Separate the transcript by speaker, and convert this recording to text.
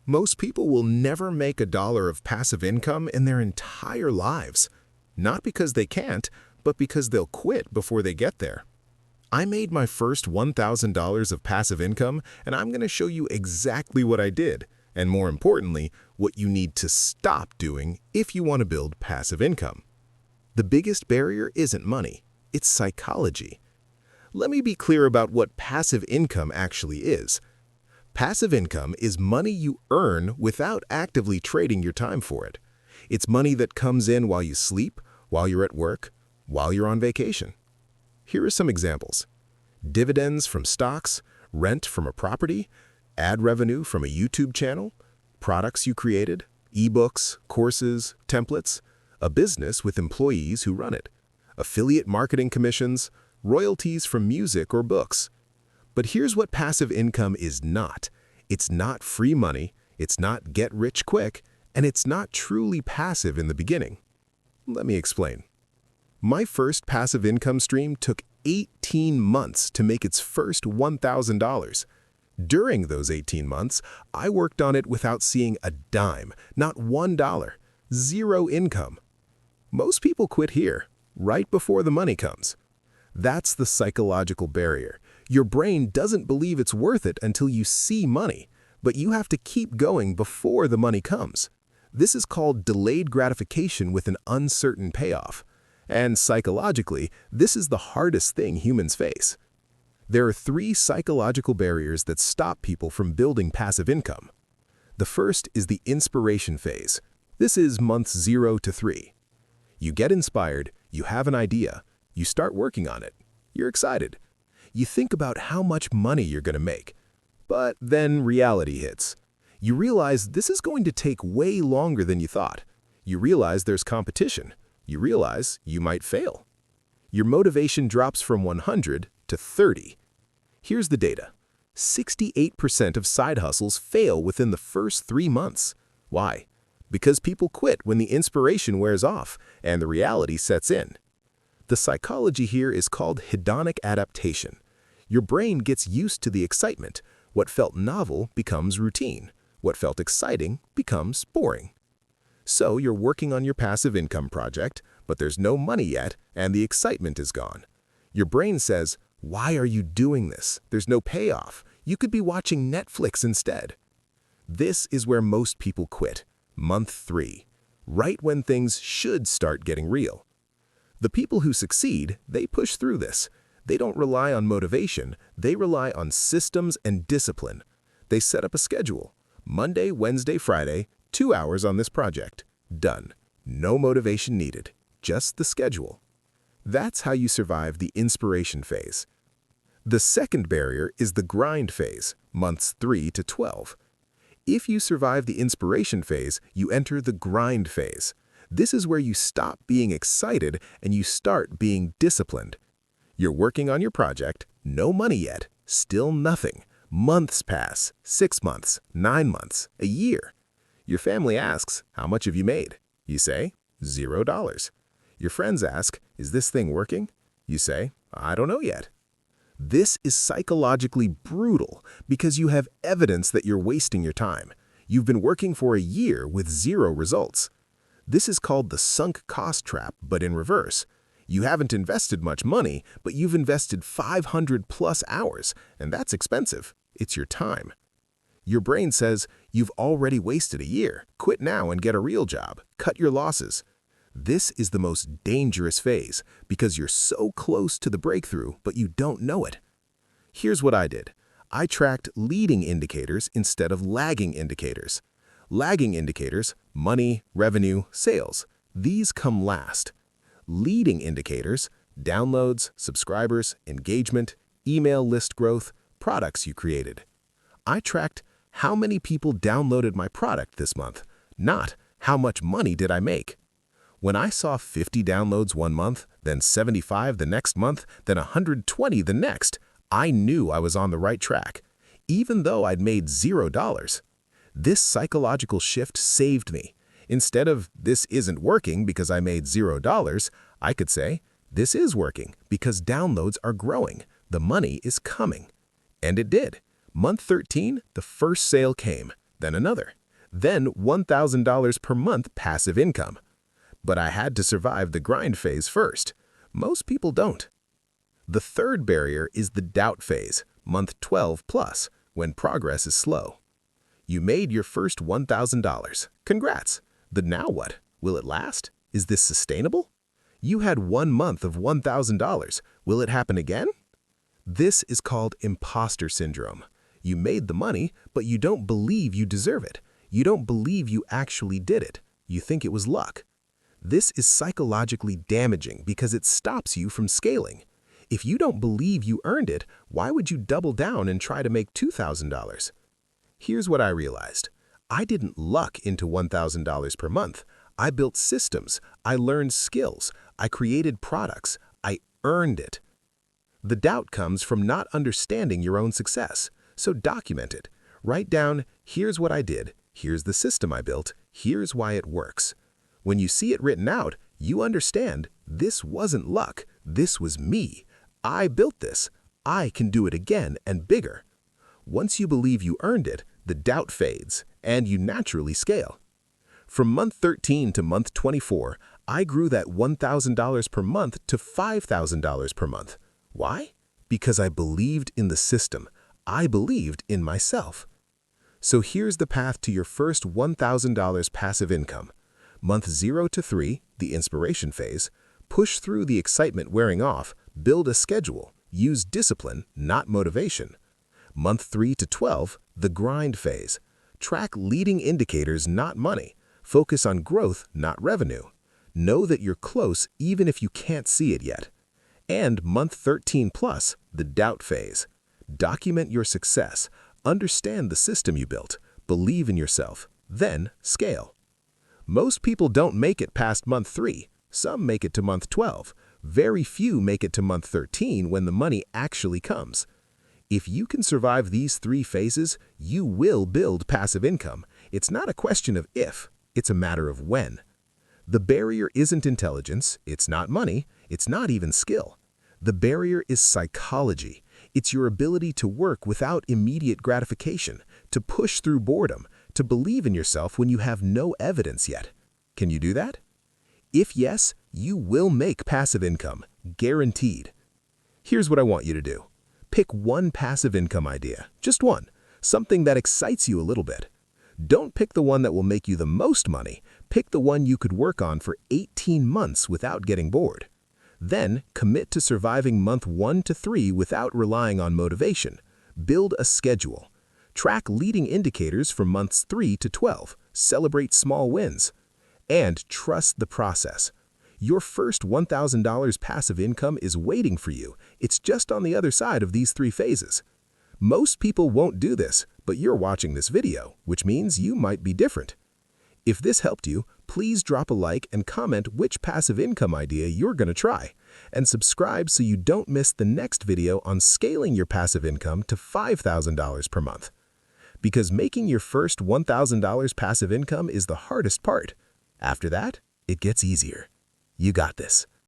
Speaker 1: Most people will never make $1 of passive income in their entire lives. Not because they can't, but because they'll quit before they get there. I made my first $1,000 of passive income, and I'm going to show you exactly what I did, and more importantly, what you need to stop doing if you want to build passive income. The biggest barrier isn't money, it's psychology. Let me be clear about what passive income actually is. Passive income is money you earn without actively trading your time for it. It's money that comes in while you sleep, while you're at work, while you're on vacation. Here are some examples. Dividends from stocks, rent from a property, ad revenue from a YouTube channel, products you created, ebooks, courses, templates, a business with employees who run it, affiliate marketing commissions, royalties from music or books. But here's what passive income is not. It's not free money, it's not get rich quick, and it's not truly passive in the beginning. Let me explain. My first passive income stream took 18 months to make its first $1,000. During those 18 months, I worked on it without seeing a dime, not $1, zero income. Most people quit here, right before the money comes. That's the psychological barrier. Your brain doesn't believe it's worth it until you see money, but you have to keep going before the money comes. This is called delayed gratification with an uncertain payoff. And psychologically, this is the hardest thing humans face. There are 3 psychological barriers that stop people from building passive income. The first is the inspiration phase. This is months 0 to 3. You get inspired, you have an idea, you start working on it. You're excited. You think about how much money you're going to make. But then reality hits. You realize this is going to take way longer than you thought. You realize there's competition. You realize you might fail. Your motivation drops from 100 to 30. Here's the data. 68% of side hustles fail within the first 3 months. Why? Because people quit when the inspiration wears off and the reality sets in. The psychology here is called hedonic adaptation. Your brain gets used to the excitement. What felt novel becomes routine. What felt exciting becomes boring. So you're working on your passive income project, but there's no money yet and the excitement is gone. Your brain says, "Why are you doing this? There's no payoff. You could be watching Netflix instead." This is where most people quit. Month 3, right when things should start getting real. The people who succeed, they push through this. They don't rely on motivation, they rely on systems and discipline. They set up a schedule. Monday, Wednesday, Friday, 2 hours on this project. Done. No motivation needed, just the schedule. That's how you survive the inspiration phase. The second barrier is the grind phase, months 3 to 12. If you survive the inspiration phase, you enter the grind phase. This is where you stop being excited and you start being disciplined. You're working on your project, no money yet, still nothing. Months pass, 6 months, 9 months, a year. Your family asks, "How much have you made?" You say, $0. Your friends ask, "Is this thing working?" You say, "I don't know yet." This is psychologically brutal because you have evidence that you're wasting your time. You've been working for a year with 0 results. This is called the sunk cost trap, but in reverse. You haven't invested much money, but you've invested 500 plus hours, and that's expensive. It's your time. Your brain says, "You've already wasted a year. Quit now and get a real job. Cut your losses." This is the most dangerous phase because you're so close to the breakthrough, but you don't know it. Here's what I did. I tracked leading indicators instead of lagging indicators. Lagging indicators, money, revenue, sales, these come last. Leading indicators, downloads, subscribers, engagement, email list growth, products you created. I tracked how many people downloaded my product this month, not how much money did I make. When I saw 50 downloads one month, then 75 the next month, then 120 the next, I knew I was on the right track, even though I'd made $0. This psychological shift saved me. Instead of "this isn't working because I made $0, I could say, "This is working because downloads are growing, the money is coming." And it did. Month 13, the first sale came. then another, then $1,000 per month passive income. But I had to survive the grind phase first. Most people don't. The third barrier is the doubt phase, month 12 plus, when progress is slow. You made your first $1,000. Congrats. But now what? Will it last? Is this sustainable? You had 1 month of $1,000. Will it happen again? This is called imposter syndrome. You made the money, but you don't believe you deserve it. You don't believe you actually did it. You think it was luck. This is psychologically damaging because it stops you from scaling. If you don't believe you earned it, why would you double down and try to make $2,000? Here's what I realized. I didn't luck into $1,000 per month. I built systems. I learned skills. I created products. I earned it. The doubt comes from not understanding your own success. So document it. Write down, here's what I did. Here's the system I built. Here's why it works. When you see it written out, you understand this wasn't luck. This was me. I built this. I can do it again and bigger. Once you believe you earned it, the doubt fades, and you naturally scale. From month 13 to month 24, I grew that $1,000 per month to $5,000 per month. Why? Because I believed in the system. I believed in myself. So here's the path to your first $1,000 passive income. Month 0 to 3, the inspiration phase, push through the excitement wearing off, build a schedule, use discipline, not motivation. Month 3 to 12, the grind phase. Track leading indicators, not money. Focus on growth, not revenue. Know that you're close even if you can't see it yet. And month 13 plus, the doubt phase. Document your success. Understand the system you built. Believe in yourself. Then scale. Most people don't make it past month 3. Some make it to month 12. Very few make it to month 13 when the money actually comes. If you can survive these 3 phases, you will build passive income. It's not a question of if, it's a matter of when. The barrier isn't intelligence, it's not money, it's not even skill. The barrier is psychology. It's your ability to work without immediate gratification, to push through boredom, to believe in yourself when you have no evidence yet. Can you do that? If yes, you will make passive income, guaranteed. Here's what I want you to do. Pick one passive income idea, just one, something that excites you a little bit. Don't pick the one that will make you the most money. Pick the one you could work on for 18 months without getting bored. Then commit to surviving month 1 to 3 without relying on motivation. Build a schedule. Track leading indicators from months 3 to 12. Celebrate small wins. And trust the process. Your first $1,000 passive income is waiting for you. It's just on the other side of these 3 phases. Most people won't do this, but you're watching this video, which means you might be different. If this helped you, please drop a like and comment which passive income idea you're going to try. And subscribe so you don't miss the next video on scaling your passive income to $5,000 per month. Because making your first $1,000 passive income is the hardest part. After that, it gets easier. You got this.